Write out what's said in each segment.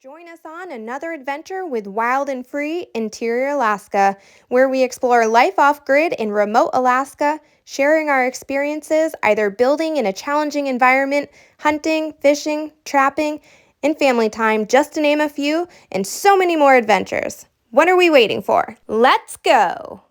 Join us on another adventure with Wild and Free Interior Alaska, where we explore life off grid in remote Alaska, sharing our experiences either building in a challenging environment, hunting, fishing, trapping, and family time, just to name a few, and so many more adventures. What are we waiting for? Let's go!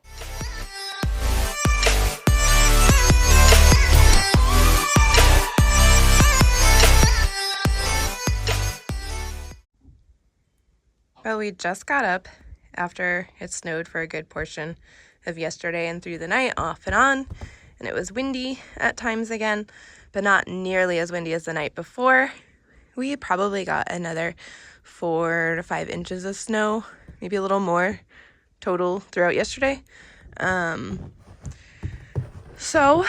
Well, we just got up after it snowed for a good portion of yesterday and through the night, off and on, and it was windy at times again, but not nearly as windy as the night before. We probably got another 4 to 5 inches of snow, maybe a little more total throughout yesterday. So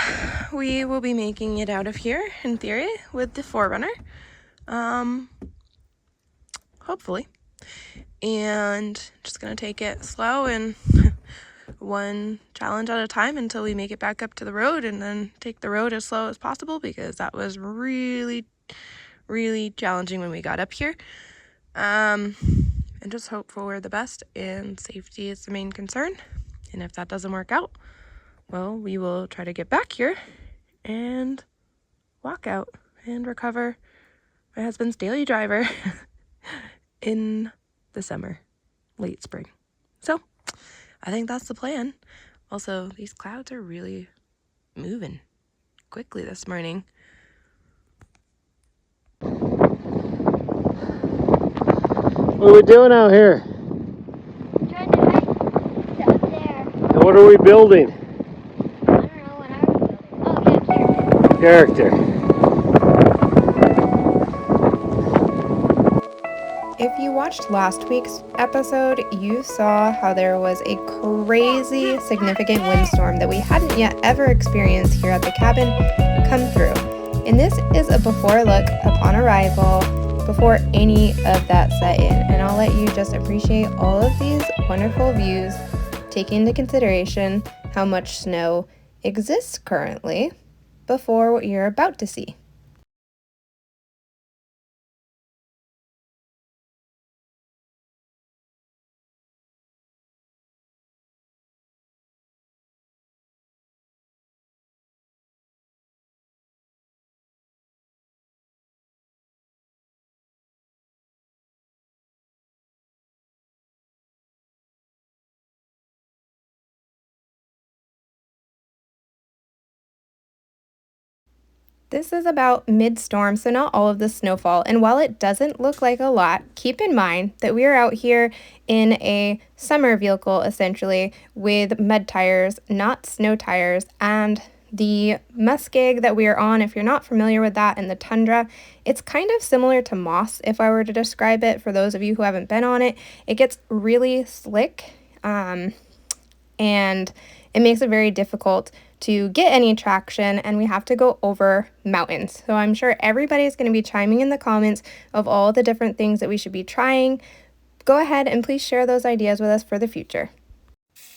we will be making it out of here in theory with the 4Runner, hopefully. And just gonna take it slow and one challenge at a time until we make it back up to the road, and then take the road as slow as possible because that was really challenging when we got up here. And just hope for the best, and safety is the main concern. And if that doesn't work out, well, we will try to get back here and walk out and recover my husband's daily driver in the summer, late spring. So I think that's the plan. Also, these clouds are really moving quickly this morning. What are we doing out here? Trying to hike up there. And what are we building? I don't know what are we building. Oh yeah, Character. If you watched last week's episode, you saw how there was a crazy significant windstorm that we hadn't yet ever experienced here at the cabin come through. And this is a before look upon arrival, before any of that set in. And I'll let you just appreciate all of these wonderful views, taking into consideration how much snow exists currently before what you're about to see. This is about mid-storm, so not all of the snowfall. And while it doesn't look like a lot, keep in mind that we are out here in a summer vehicle, essentially, with mud tires, not snow tires. And the muskeg that we are on, if you're not familiar with that, and the Tundra, it's kind of similar to moss, if I were to describe it, for those of you who haven't been on it. It gets really slick, and it makes it very difficult to get any traction, and we have to go over mountains. So I'm sure everybody's going to be chiming in the comments of all the different things that we should be trying. Go ahead and please share those ideas with us for the future.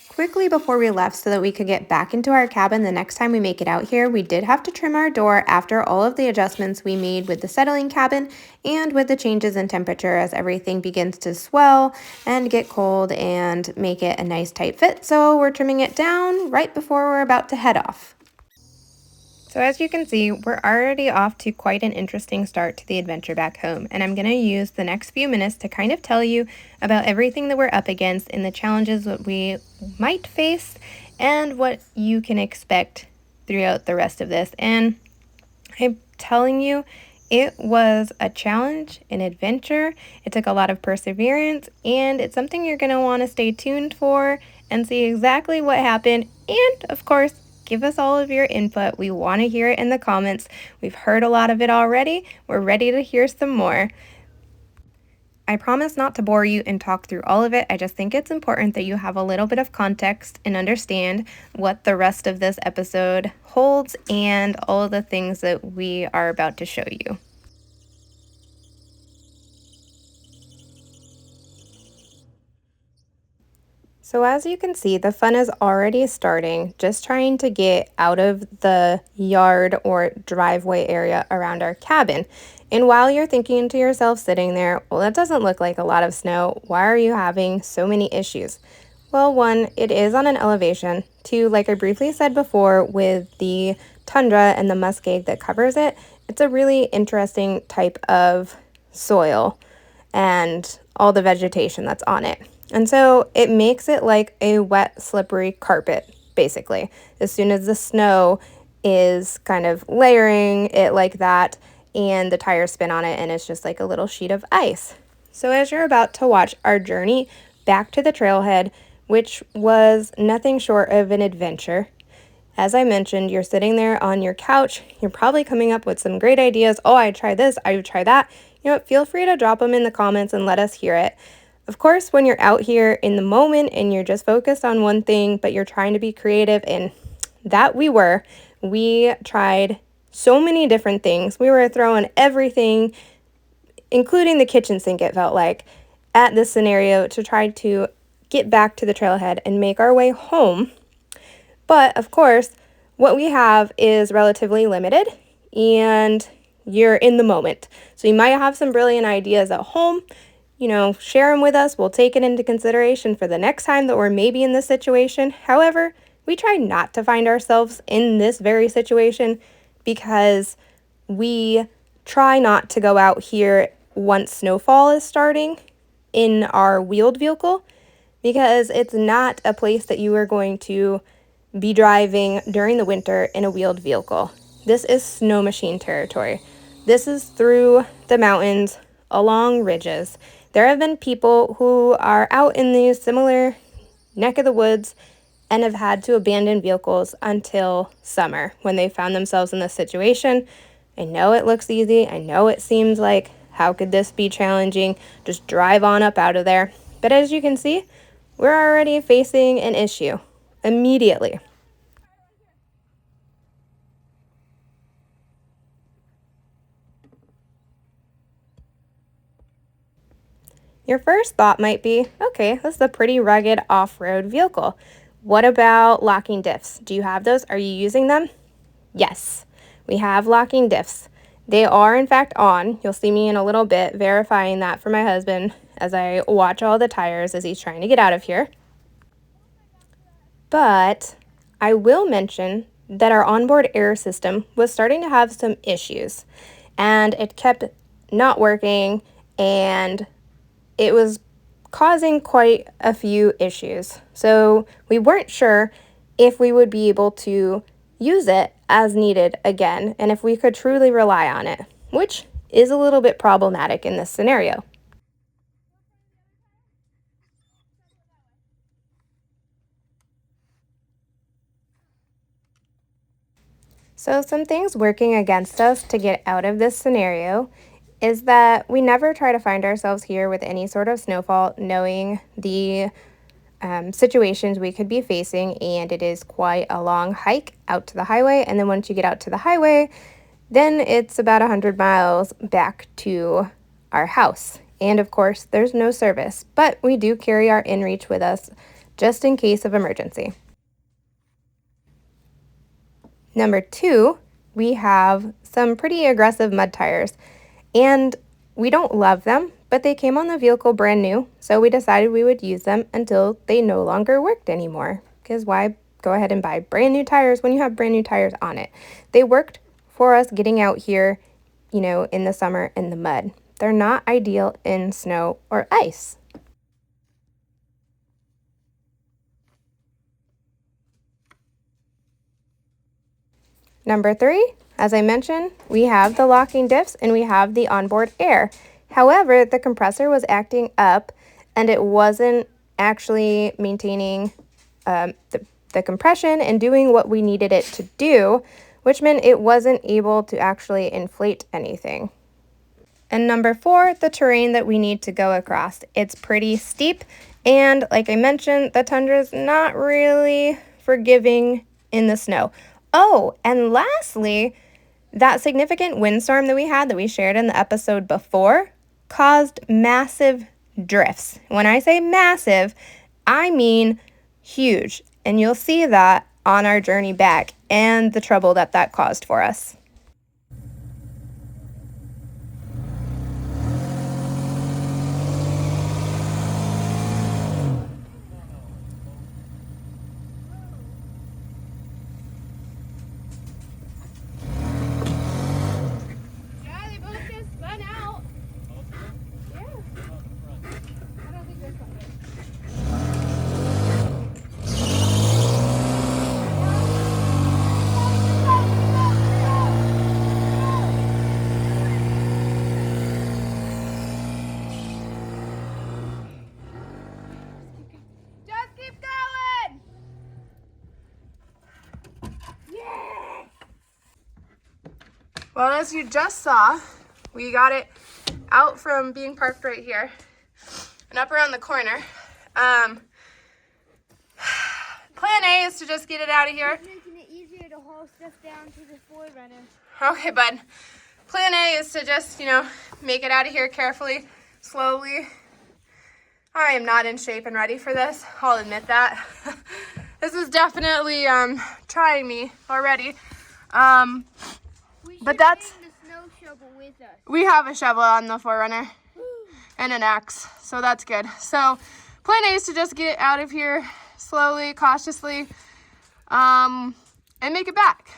Quickly before we left, so that we could get back into our cabin the next time we make it out here, we did have to trim our door after all of the adjustments we made with the settling cabin and with the changes in temperature as everything begins to swell and get cold and make it a nice tight fit. So we're trimming it down right before we're about to head off. So as you can see, we're already off to quite an interesting start to the adventure back home, and I'm going to use the next few minutes to kind of tell you about everything that we're up against and the challenges that we might face and what you can expect throughout the rest of this. And I'm telling you, it was a challenge, an adventure. It took a lot of perseverance, and it's something you're going to want to stay tuned for and see exactly what happened, and of course, give us all of your input. We want to hear it in the comments. We've heard a lot of it already. We're ready to hear some more. I promise not to bore you and talk through all of it. I just think it's important that you have a little bit of context and understand what the rest of this episode holds and all of the things that we are about to show you. So as you can see, the fun is already starting, just trying to get out of the yard or driveway area around our cabin. And while you're thinking to yourself sitting there, well, that doesn't look like a lot of snow. Why are you having so many issues? Well, one, it is on an elevation. Two, like I briefly said before, with the tundra and the muskeg that covers it, it's a really interesting type of soil and all the vegetation that's on it. And so it makes it like a wet, slippery carpet, basically. As soon as the snow is kind of layering it like that, and the tires spin on it, and it's just like a little sheet of ice. So as you're about to watch our journey back to the trailhead, which was nothing short of an adventure, as I mentioned, you're sitting there on your couch, you're probably coming up with some great ideas. Oh, I tried this, I would try that. You know what, feel free to drop them in the comments and let us hear it. Of course, when you're out here in the moment and you're just focused on one thing, but you're trying to be creative, and that we tried so many different things. We were throwing everything, including the kitchen sink, it felt like, at this scenario to try to get back to the trailhead and make our way home. But of course, what we have is relatively limited, and you're in the moment. So you might have some brilliant ideas at home. You know, share them with us. We'll take it into consideration for the next time that we're maybe in this situation. However, we try not to find ourselves in this very situation because we try not to go out here once snowfall is starting in our wheeled vehicle, because it's not a place that you are going to be driving during the winter in a wheeled vehicle. This is snow machine territory. This is through the mountains, along ridges. There have been people who are out in these similar neck of the woods and have had to abandon vehicles until summer when they found themselves in this situation. I know it looks easy. I know it seems like, how could this be challenging? Just drive on up out of there. But as you can see, we're already facing an issue immediately. Your first thought might be, okay, this is a pretty rugged off-road vehicle. What about locking diffs? Do you have those? Are you using them? Yes, we have locking diffs. They are in fact on. You'll see me in a little bit verifying that for my husband as I watch all the tires as he's trying to get out of here. But I will mention that our onboard air system was starting to have some issues, and it kept not working, and it was causing quite a few issues. So we weren't sure if we would be able to use it as needed again, and if we could truly rely on it, which is a little bit problematic in this scenario. So some things working against us to get out of this scenario is that we never try to find ourselves here with any sort of snowfall, knowing the situations we could be facing, and it is quite a long hike out to the highway. And then once you get out to the highway, then it's about 100 miles back to our house. And of course, there's no service, but we do carry our inReach with us just in case of emergency. Number two, we have some pretty aggressive mud tires, and we don't love them, but they came on the vehicle brand new, so we decided we would use them until they no longer worked anymore, because why go ahead and buy brand new tires when you have brand new tires on it? They worked for us getting out here, you know, in the summer in the mud. They're not ideal in snow or ice. Number three, as I mentioned, we have the locking diffs and we have the onboard air. However, the compressor was acting up and it wasn't actually maintaining the compression and doing what we needed it to do, which meant it wasn't able to actually inflate anything. And number four, the terrain that we need to go across. It's pretty steep, and like I mentioned, the tundra is not really forgiving in the snow. Oh, and lastly, that significant windstorm that we had that we shared in the episode before caused massive drifts. When I say massive, I mean huge, and you'll see that on our journey back and the trouble that that caused for us. Well, as you just saw, we got it out from being parked right here and up around the corner. Plan A is to just get it out of here. It's making it easier to haul stuff down to the 4Runner. Okay, bud. Plan A is to just, make it out of here carefully, slowly. I am not in shape and ready for this. I'll admit that. This is definitely trying me already. But that's... Bring the snow shovel with us. We have a shovel on the 4Runner and an axe, so that's good. So plan A is to just get it out of here slowly, cautiously, and make it back.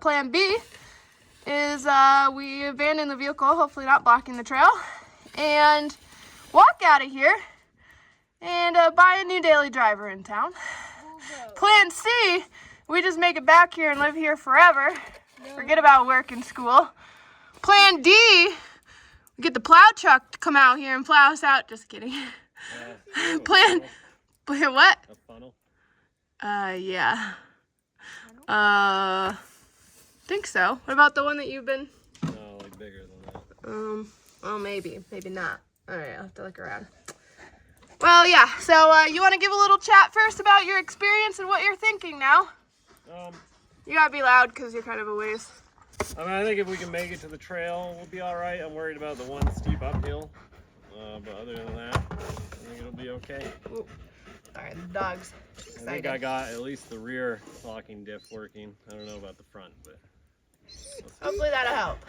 Plan B is we abandon the vehicle, hopefully not blocking the trail, and walk out of here and buy a new daily driver in town. Plan C, we just make it back here and live here forever. Forget about work and school. Plan D, we get the plow truck to come out here and plow us out. Just kidding. Plan what? A funnel? Yeah. Think so. What about the one that you've been? No, like bigger than that. Well, maybe not. All right, I'll have to look around. Well, yeah. So you want to give a little chat first about your experience and what you're thinking now? You gotta be loud because you're kind of a ways. I think if we can make it to the trail, we'll be all right. I'm worried about the one steep uphill, but other than that, I think it'll be okay. Ooh. All right, the dog's I think I got at least the rear locking diff working. I don't know about the front, but hopefully that'll help.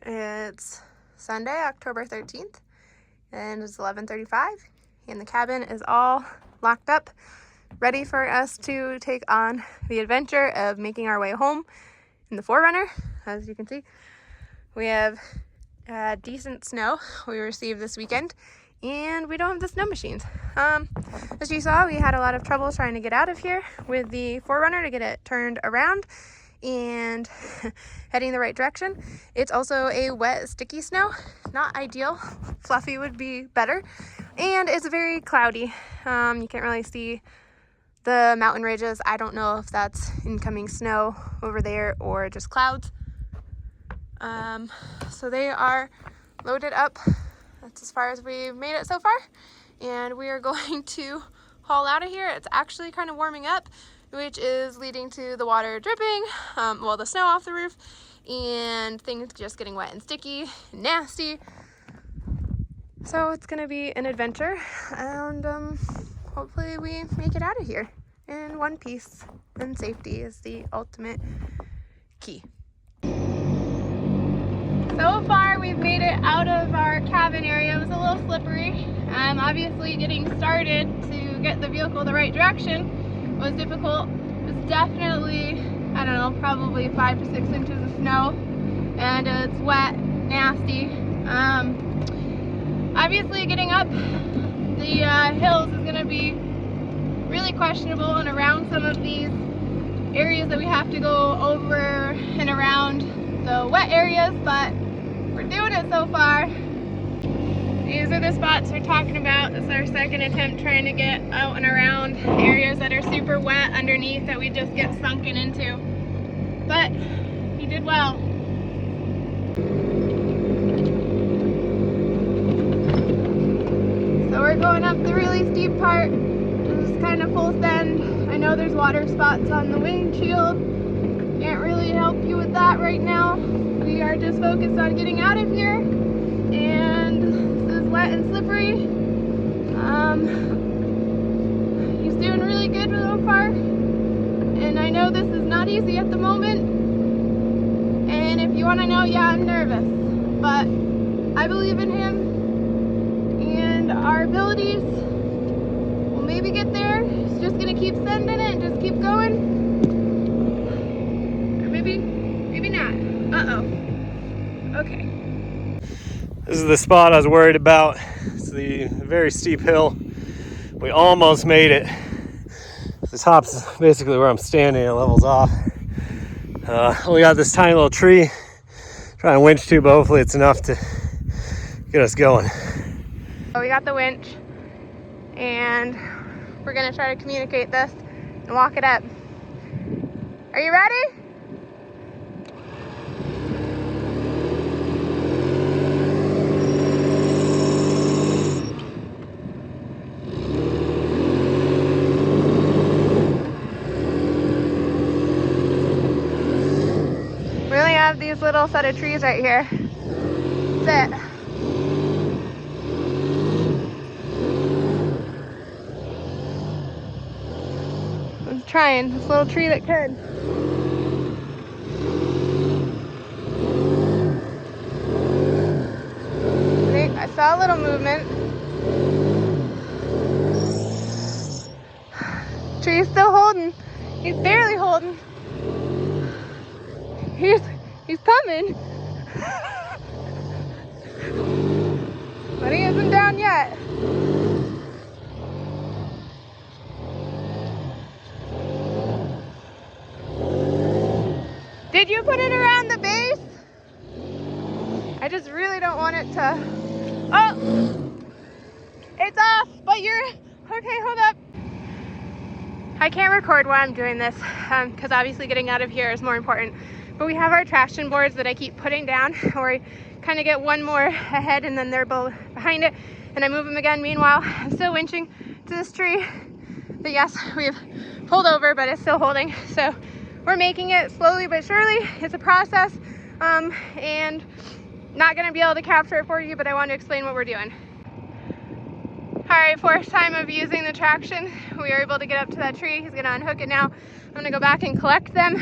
It's Sunday, October 13th, and it's 11:35, and the cabin is all locked up, ready for us to take on the adventure of making our way home in the 4Runner. As you can see, we have decent snow we received this weekend, and we don't have the snow machines. As you saw, we had a lot of trouble trying to get out of here with the 4Runner to get it turned around and heading the right direction. It's also a wet, sticky snow. Not ideal. Fluffy would be better. And it's very cloudy. You can't really see the mountain ridges. I don't know if that's incoming snow over there or just clouds. So they are loaded up. That's as far as we've made it so far. And we are going to haul out of here. It's actually kind of warming up, which is leading to the water dripping, the snow off the roof, and things just getting wet and sticky and nasty. So it's gonna be an adventure, and hopefully we make it out of here in one piece, and safety is the ultimate key. So far we've made it out of our cabin area. It was a little slippery. Obviously getting started to get the vehicle the right direction was difficult. It was definitely, I don't know, probably 5 to 6 inches of snow, and it's wet, nasty. Obviously getting up the hills is going to be really questionable and around some of these areas that we have to go over and around the wet areas, but we're doing it so far. These are the spots we're talking about. This is our second attempt trying to get out and around areas that are super wet underneath that we just get sunken into. But he did well. So we're going up the really steep part. This is kind of full send. I know there's water spots on the windshield. Can't really help you with that right now. We are just focused on getting out of here. And this is wet and slippery. He's doing really good so far. And I know this is not easy at the moment. And if you want to know, yeah, I'm nervous. But I believe in him and our abilities. We'll maybe get there. He's just going to keep sending it and just keep going. Or maybe not. Uh-oh. Okay. this is the spot I was worried about. It's the very steep hill. We almost made it. The top's basically where I'm standing. It levels off. We got this tiny little tree. Trying to winch to, but hopefully it's enough to get us going. So we got the winch, and we're gonna try to communicate this and walk it up. Are you ready? little set of trees right here. That's it. I was trying this little tree that could. I saw a little movement. Tree's still holding. He's barely holding. He's coming. But he isn't down yet. Did you put it around the base? I just really don't want it to. Oh! It's off, but you're. Okay, hold up. I can't record while I'm doing this because obviously getting out of here is more important. But we have our traction boards that I keep putting down, or I kind of get one more ahead and then they're both behind it, and I move them again. Meanwhile, I'm still winching to this tree that, yes, we've pulled over, but it's still holding. So we're making it slowly but surely. It's a process, and not going to be able to capture it for you, but I want to explain what we're doing. All right, fourth time of using the traction. We were able to get up to that tree. He's gonna unhook it now. I'm gonna go back and collect them.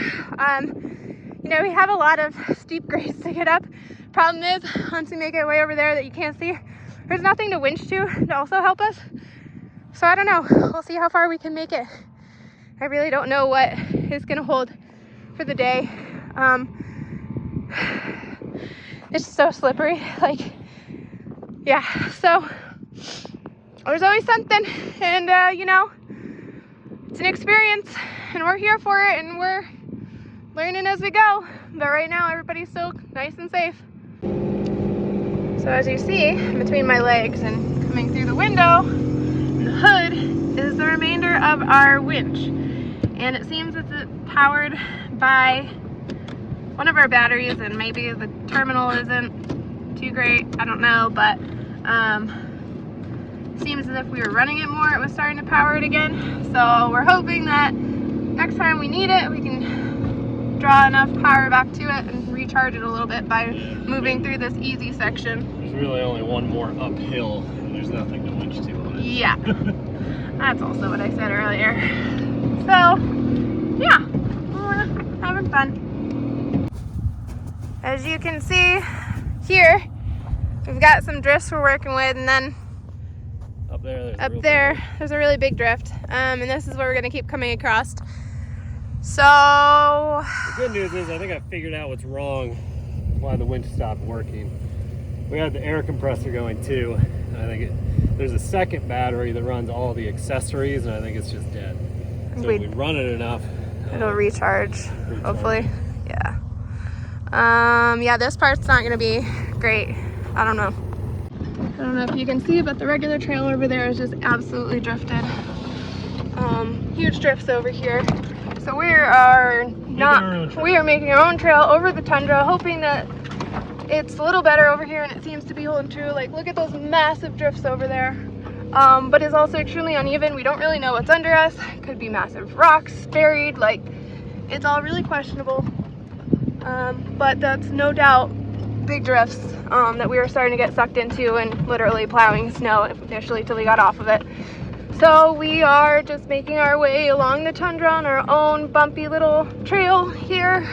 You know, we have a lot of steep grades to get up. Problem is, once we make it way over there that you can't see, there's nothing to winch to also help us. So I don't know, we'll see how far we can make it. I really don't know what is gonna hold for the day. It's so slippery, like, yeah, so there's always something, and you know, it's an experience, and we're here for it, and we're learning as we go. But right now, everybody's still nice and safe. So as you see, between my legs and coming through the window, the hood is the remainder of our winch, and it seems it's powered by one of our batteries, and maybe the terminal isn't too great. I don't know, but seems as if we were running it more, it was starting to power it again. So we're hoping that next time we need it, we can draw enough power back to it and recharge it a little bit by moving through this easy section. There's really only one more uphill, and there's nothing to winch to on it. Yeah, that's also what I said earlier. So, yeah, we're having fun. As you can see here, we've got some drifts we're working with, and then there's a really big drift, and this is what we're going to keep coming across. So the good news is I think I figured out what's wrong, why the winch stopped working. We had the air compressor going too. I think there's a second battery that runs all the accessories, and I think it's just dead. So if we run it enough, it'll recharge, hopefully. Yeah. Yeah, this part's not going to be great. I don't know. I don't know if you can see, but the regular trail over there is just absolutely drifted. Huge drifts over here. So we are making our own trail over the Tundra, hoping that it's a little better over here, and it seems to be holding true. Like, look at those massive drifts over there. But it's also extremely uneven. We don't really know what's under us. Could be massive rocks buried. Like, it's all really questionable. But that's no doubt big drifts that we were starting to get sucked into, and literally plowing snow initially till we got off of it. So we are just making our way along the Tundra on our own bumpy little trail here.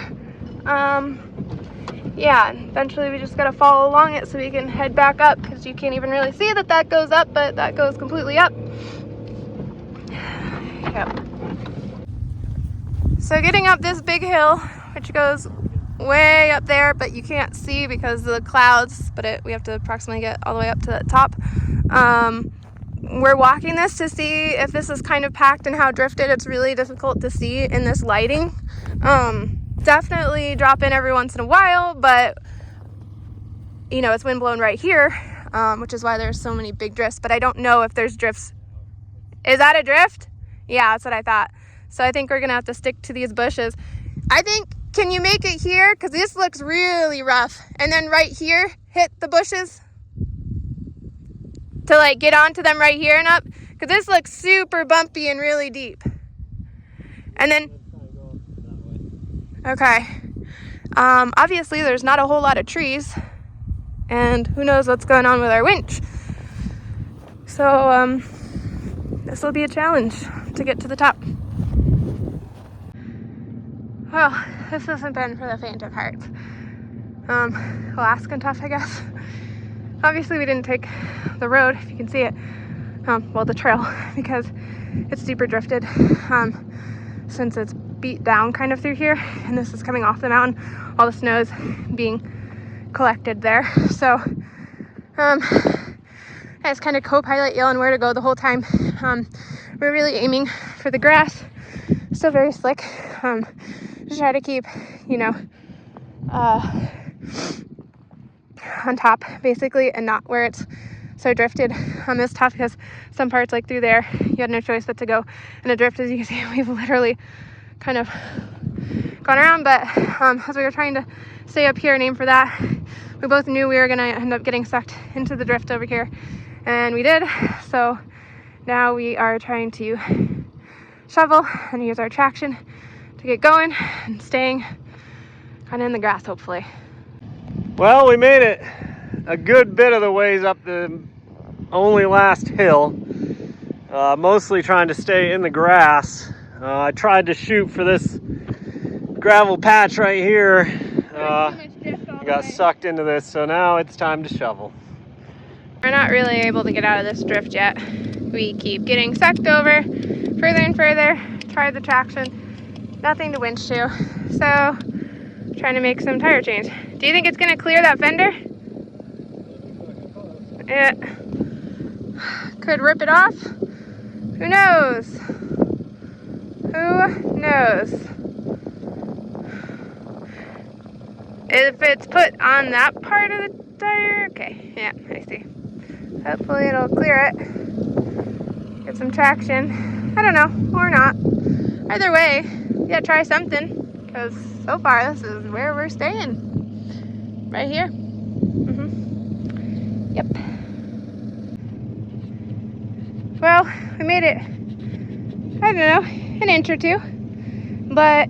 Yeah, eventually we just gotta follow along it so we can head back up, because you can't even really see that goes up, but that goes completely up. Yep. So getting up this big hill, which goes way up there, but you can't see because of the clouds, but we have to approximately get all the way up to the top. We're walking this to see if this is kind of packed and how drifted. It's really difficult to see in this lighting. Definitely drop in every once in a while, but you know, it's wind blown right here, which is why there's so many big drifts, but I don't know if there's drifts. Is that a drift? Yeah, that's what I thought. So I think we're gonna have to stick to these bushes. I think, can you make it here? Because this looks really rough. And then right here, hit the bushes to like get onto them right here and up. Because this looks super bumpy and really deep. And then, okay. Obviously, there's not a whole lot of trees, and who knows what's going on with our winch. So this will be a challenge to get to the top. Well, this hasn't been for the faint of heart. Alaskan tough, I guess. Obviously, we didn't take the road, if you can see it, well, the trail, because it's deeper drifted, since it's beat down kind of through here, and this is coming off the mountain. All the snow is being collected there. So, I was kind of co-pilot yelling where to go the whole time. We're really aiming for the grass. Still very slick. Just try to keep, on top basically, and not where it's so drifted. It's tough because some parts, like through there, you had no choice but to go in a drift. As you can see, we've literally kind of gone around, but as we were trying to stay up here and aim for that, we both knew we were going to end up getting sucked into the drift over here, and we did. So now we are trying to shovel and use our traction to get going and staying kind of in the grass, hopefully. Well, we made it a good bit of the ways up the only last hill, mostly trying to stay in the grass. I tried to shoot for this gravel patch right here. Got sucked into this, so now it's time to shovel. We're not really able to get out of this drift yet. We keep getting sucked over further and further. Tried the traction, nothing to winch to. So, trying to make some tire change. Do you think it's gonna clear that fender? Yeah. Could rip it off. Who knows? Who knows? If it's put on that part of the tire, okay, yeah, I see. Hopefully it'll clear it. Get some traction. I don't know, or not. Either way, yeah, try something. Because so far, this is where we're staying. Right here. Yep. Well, we made it, I don't know, an inch or two. But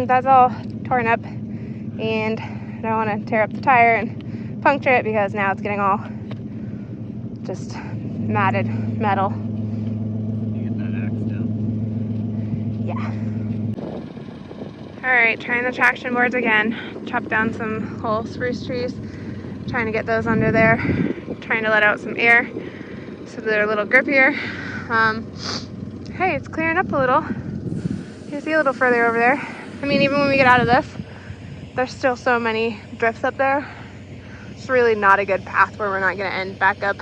that's all torn up. And I don't want to tear up the tire and puncture it, because now it's getting all just matted metal. You get that axe down. Yeah. Alright, trying the traction boards again. Chop down some whole spruce trees. Trying to get those under there. Trying to let out some air so they're a little grippier. Hey, it's clearing up a little. You can see a little further over there. I mean, even when we get out of this, there's still so many drifts up there. It's really not a good path where we're not going to end back up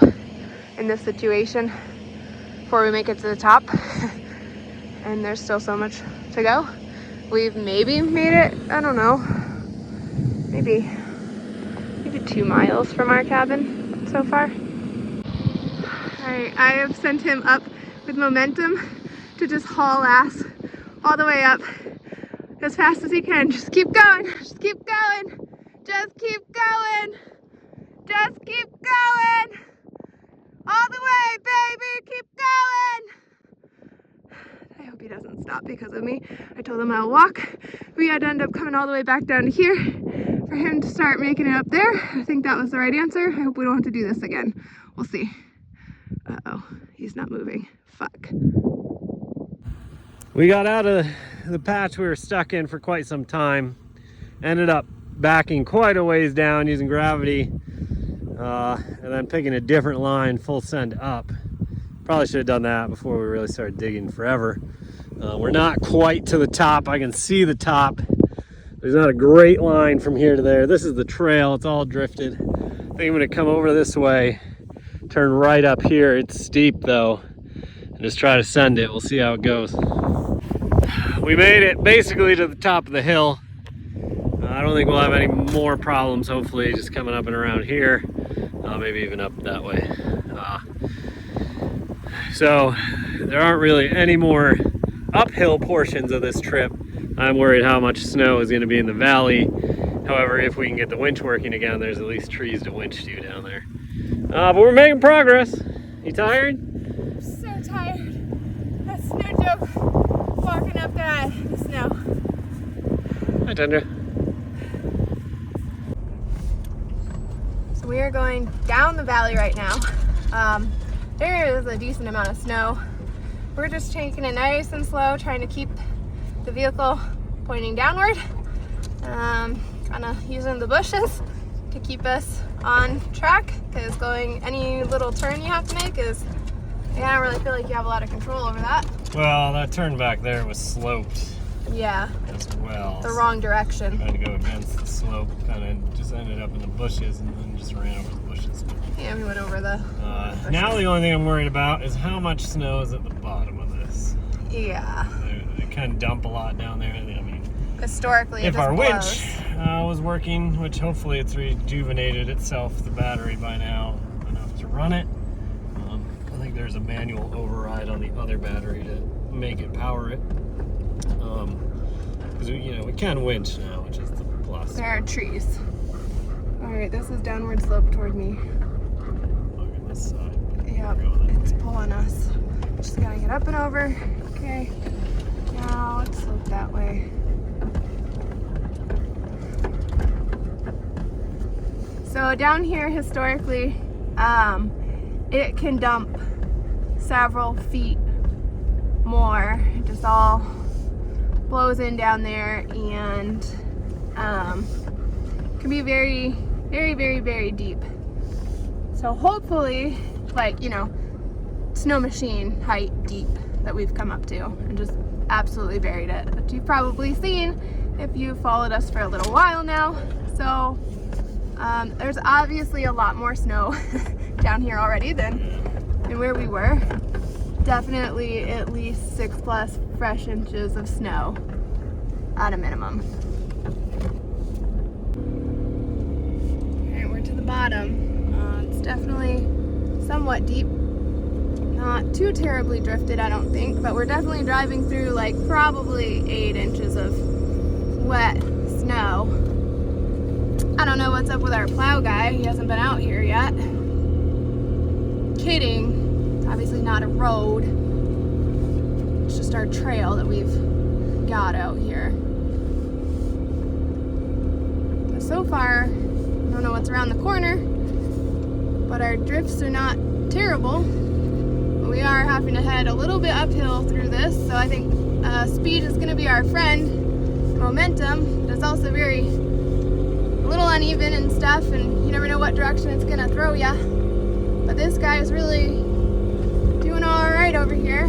in this situation before we make it to the top. And there's still so much to go. We've maybe made it, I don't know, maybe 2 miles from our cabin so far. Alright, I have sent him up with momentum to just haul ass all the way up as fast as he can. Just keep going, just keep going, just keep going, just keep going, all the way, baby, keep going. I hope he doesn't stop because of me. I told him I'll walk. We had to end up coming all the way back down to here for him to start making it up there. I think that was the right answer. I hope we don't have to do this again. We'll see. Uh-oh, he's not moving. Fuck. We got out of the patch we were stuck in for quite some time. Ended up backing quite a ways down using gravity, and then picking a different line full send up. Probably should have done that before we really started digging forever. We're not quite to the top. I can see the top. There's not a great line from here to there. This is the trail. It's all drifted. I think I'm gonna come over this way, turn right up here. It's steep though, and just try to send it. We'll see how it goes. We made it basically to the top of the hill. I don't think we'll have any more problems, hopefully, just coming up and around here. Maybe even up that way. So there aren't really any more uphill portions of this trip. I'm worried how much snow is going to be in the valley. However, if we can get the winch working again, there's at least trees to winch to down there. But we're making progress. You tired? I'm so tired. That's no joke. Walking up that snow. Hi, Tundra. So we are going down the valley right now. There is a decent amount of snow. We're just taking it nice and slow, trying to keep the vehicle pointing downward. Kind of using the bushes to keep us on track, because going any little turn you have to make is, I don't really feel like you have a lot of control over that. Well, that turn back there was sloped Yeah, as well. the wrong direction. Trying to go against the slope, kind of just ended up in the bushes and then just ran over the bushes. Yeah, we went over the bushes. Now the only thing I'm worried about is how much snow is at the bottom of this. Yeah. They kind of dump a lot down there. I mean, Historically, it if just our blows. winch was working, which hopefully it's rejuvenated itself, the battery by now, enough to run it. I think there's a manual override on the other battery to make it power it. Because we can winch now, which is the plus. There are trees. All right, this is downward slope toward me. Look at this side. Yep, it's pulling us. Just gotta get up and over. Okay. Now let's slope that way. So down here, historically, it can dump several feet more. It just all blows in down there, and can be very, very, very, very deep. So hopefully, like, snow machine height deep that we've come up to and just absolutely buried it. But you've probably seen if you followed us for a little while now. So there's obviously a lot more snow down here already than where we were. Definitely at least 6+ fresh inches of snow at a minimum. Alright, we're to the bottom. It's definitely somewhat deep. Not too terribly drifted, I don't think, but we're definitely driving through like probably 8 inches of wet snow. I don't know what's up with our plow guy. He hasn't been out here yet. Kidding. It's obviously not a road. It's just our trail that we've got out here. So far, I don't know what's around the corner, but our drifts are not terrible. We are having to head a little bit uphill through this, so I think speed is going to be our friend. Momentum is also a little uneven and stuff, and you never know what direction it's going to throw ya. But this guy is really doing all right over here.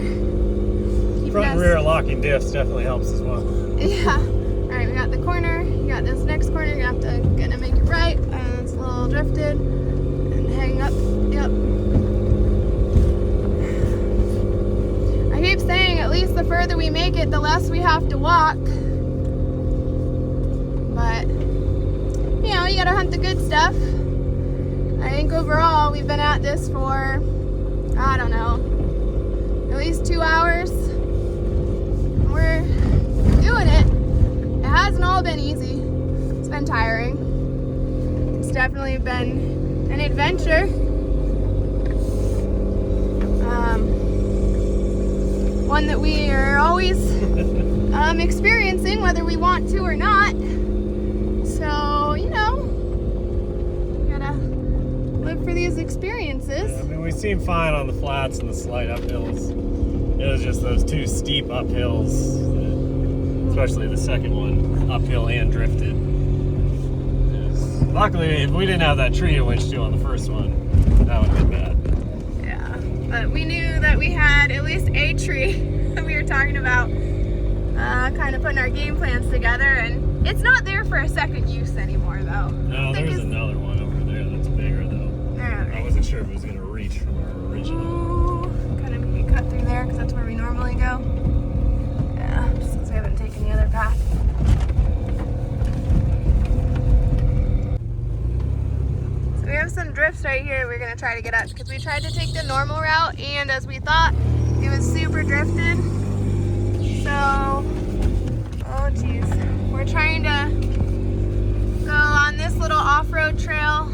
Front and rear locking diffs definitely helps as well. Yeah. All right, we got the corner. You got this next corner. You're gonna make it right, and it's a little drifted and hang up. Yep. I keep saying at least the further we make it, the less we have to walk. But you gotta hunt the good stuff. I think overall we've been at this for, I don't know, at least 2 hours. We're doing it. It hasn't all been easy. It's been tiring. It's definitely been an adventure. One that we are always experiencing, whether we want to or not. So, gotta live for these experiences. Yeah, I mean, we seem fine on the flats and the slight uphills. It was just those 2 steep uphills, especially the second one, uphill and drifted. Luckily, if we didn't have that tree to winch to on the first one, that would have been bad. Yeah, but we knew that we had at least a tree that we were talking about, kind of putting our game plans together, and it's not there for a second use anymore, though. No, there's another one over there that's bigger, though. Alright. I wasn't sure if it was going to reach from our original. Ooh, kind of cut through there because that's where we normally go. Yeah, just because we haven't taken the other path. So we have some drifts right here we're going to try to get up because we tried to take the normal route, and as we thought, it was super drifted. So, oh geez, we're trying to go on this little off-road trail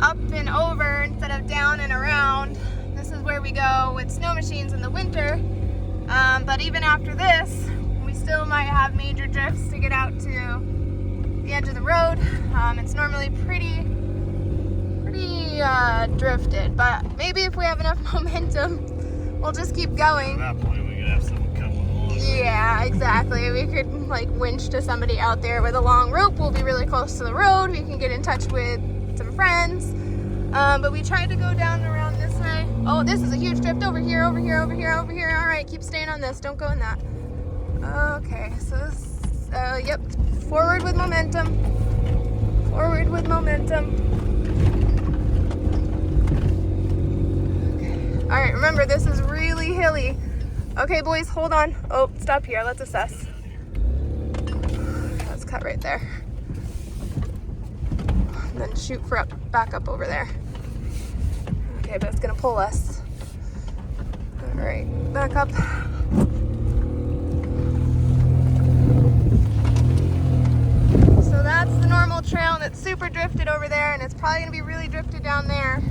up and over instead of down and around. This is where we go with snow machines in the winter. But even after this, we still might have major drifts to get out to the edge of the road. It's normally pretty drifted, but maybe if we have enough momentum, we'll just keep going. At that point, we could have someone come along. Yeah, exactly. We could like winch to somebody out there with a long rope. We'll be really close to the road. We can get in touch with some friends. But we tried to go down and around this way. Oh, this is a huge drift over here, over here, over here, over here. All right, keep staying on this. Don't go in that. Okay, so this, yep, forward with momentum. Forward with momentum. Okay. All right, remember this is really hilly. Okay, boys, hold on. Oh, stop here. Let's assess. Let's cut right there. And then shoot for back up over there. Okay, but it's gonna pull us. All right, back up. So that's the normal trail, and it's super drifted over there, and it's probably gonna be really drifted down there.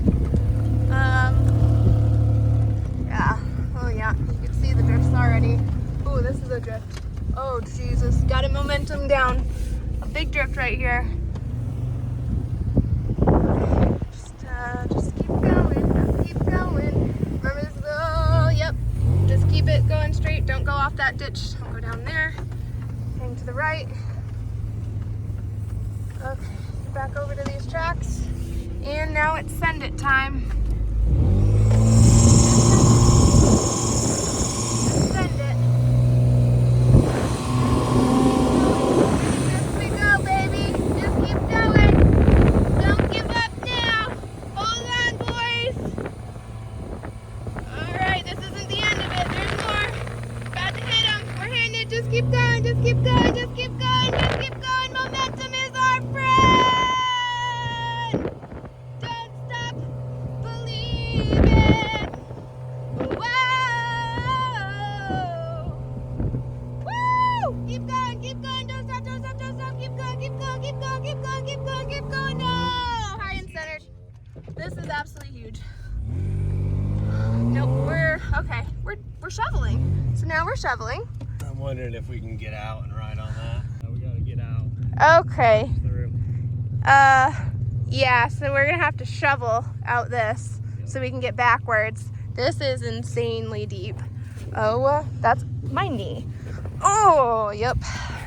Yeah, oh yeah, you can see the drifts already. Oh, this is a drift. Oh, Jesus, got a momentum down. A big drift right here. Just keep going, keep going. Remember this, oh, yep. Just keep it going straight. Don't go off that ditch. Don't go down there. Hang to the right. Okay, back over to these tracks. And now it's send it time. Send it. Here we go, baby. Just keep going. Don't give up now. Hold on, boys. All right, this isn't the end of it. There's more. About to hit them. We're hitting it. Just keep going. Just keep going. Just keep going. Just keep going. Momentum is our friend. Don't stop believing. Whoa. Woo! Keep going. Keep going. Don't stop. Don't stop. Don't stop. Keep going. Keep going. Keep going. Keep going. Keep going. Keep going. No! High and centered. This is absolutely huge. Nope, we're okay. We're shoveling. So now we're shoveling. I'm wondering if we can get out and ride on that. We gotta get out. Okay. Through. Yeah, so we're gonna have to shovel out this so we can get backwards. This is insanely deep. Oh, that's my knee. Oh, yep.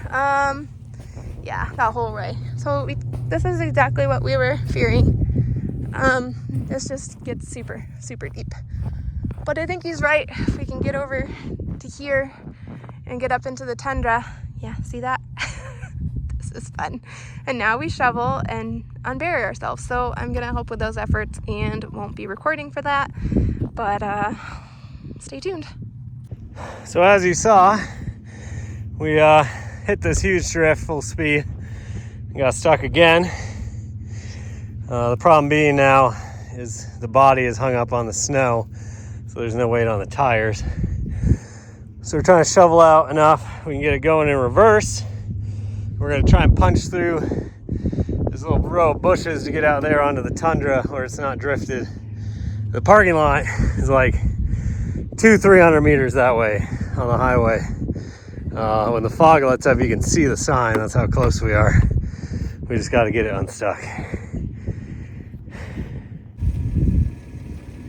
Yeah, that whole way. So this is exactly what we were fearing. This just gets super, super deep. But I think he's right. If we can get over to here and get up into the tundra. Yeah, see that? This is fun. And now we shovel and unbury ourselves. So I'm gonna help with those efforts and won't be recording for that. But stay tuned. So as you saw, we hit this huge drift full speed. We got stuck again. The problem being now is the body is hung up on the snow, so there's no weight on the tires. So we're trying to shovel out enough we can get it going in reverse. We're going to try and punch through this little row of bushes to get out there onto the tundra where it's not drifted. The parking lot is like 200-300 meters that way on the highway. When the fog lets up, you can see the sign. That's how close we are. We just got to get it unstuck.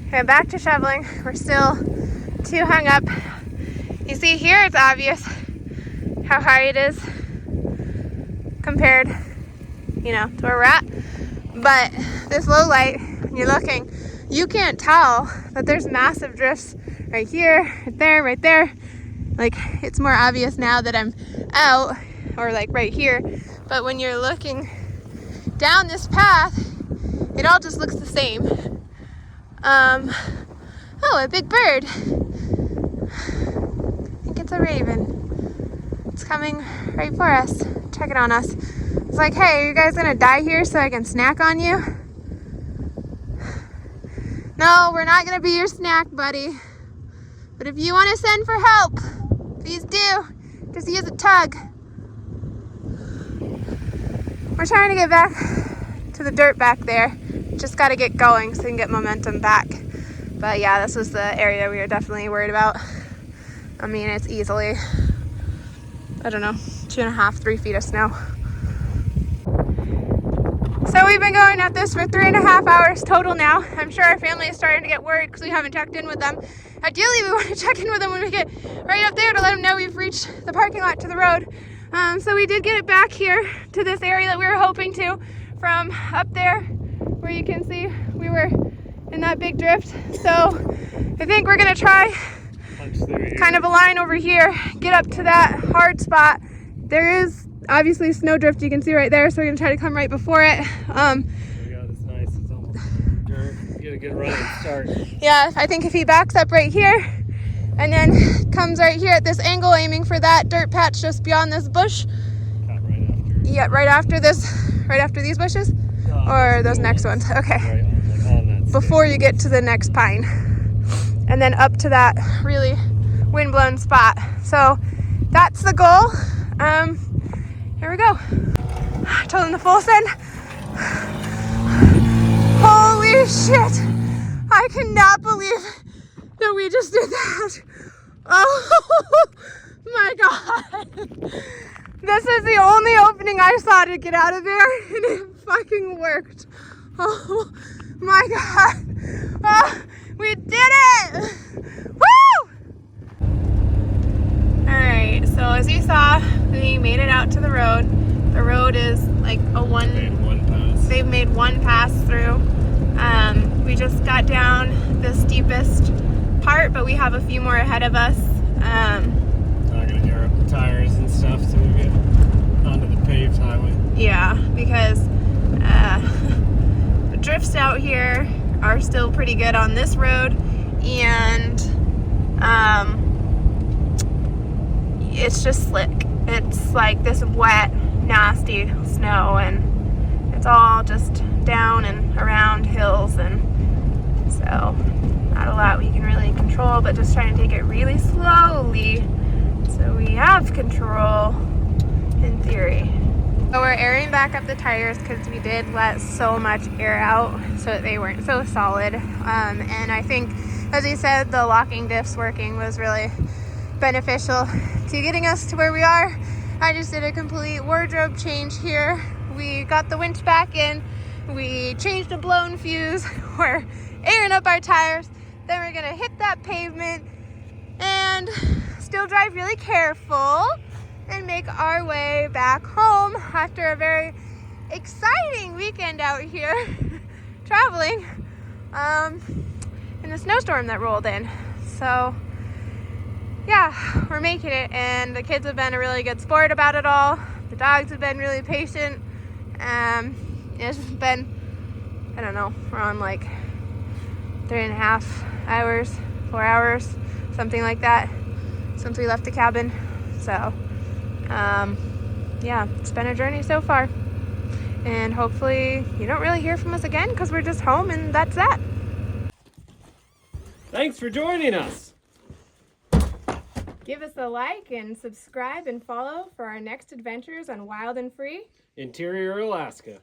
Okay, back to shoveling. We're still too hung up. You see here, it's obvious how high it is compared, to where we're at. But this low light, when you're looking, you can't tell that there's massive drifts right here, right there. Like, it's more obvious now that I'm out, or like right here. But when you're looking down this path, it all just looks the same. Oh, a big bird. I think it's a raven. It's coming right for us, checking on us. It's like, hey, are you guys gonna die here so I can snack on you? No, we're not gonna be your snack, buddy. But if you wanna send for help, please do. Just use a tug. We're trying to get back to the dirt back there. Just gotta get going so we can get momentum back. But yeah, this was the area we were definitely worried about. I mean, it's easily, I don't know, 2.5, 3 feet of snow. So So we've been going at this for 3.5 hours total now. I'm sure our family is starting to get worried because we haven't checked in with them. Ideally, we want to check in with them when we get right up there to let them know we've reached the parking lot to the road. So we did get it back here to this area that we were hoping to from up there where you can see we were in that big drift. So I think we're going to try kind of a line over here, get up to that hard spot. There is obviously snow drift you can see right there, so we're gonna try to come right before it. It's nice, it's almost dirt. Get a good running start. Yeah, I think if he backs up right here and then comes right here at this angle, aiming for that dirt patch just beyond this bush. Cut right after. Yeah, right after these bushes? Or those next ones? Okay. Right on that Before you get to the next pine. And then up to that really windblown spot. So that's the goal. Here we go. I told him to full send. Holy shit! I cannot believe that we just did that. Oh my god. This is the only opening I saw to get out of there, and it fucking worked. Oh my god. Oh, we did it! Woo! Alright, so as you saw, we made it out to the road. The road is like they've made one pass through. We just got down the steepest part, but we have a few more ahead of us. Not gonna air up the tires and stuff so we get onto the paved highway. Yeah, because the drifts out here are still pretty good on this road, and it's just slick. It's like this wet, nasty snow, and it's all just down and around hills, and so not a lot we can really control, but just trying to take it really slowly so we have control in theory. So we're airing back up the tires because we did let so much air out so that they weren't so solid, and I think, as he said, the locking diffs working was really beneficial to getting us to where we are. I just did a complete wardrobe change here. We got the winch back in, we changed a blown fuse, we're airing up our tires, then we're gonna hit that pavement and still drive really careful and make our way back home after a very exciting weekend out here traveling in the snowstorm that rolled in. So yeah, we're making it, and the kids have been a really good sport about it all. The dogs have been really patient. It's been, I don't know, we're on like 3.5 hours, 4 hours, something like that since we left the cabin. So yeah, it's been a journey so far, and hopefully you don't really hear from us again because we're just home, and that's that. Thanks for joining us. Give us a like and subscribe and follow for our next adventures on Wild and Free Interior Alaska.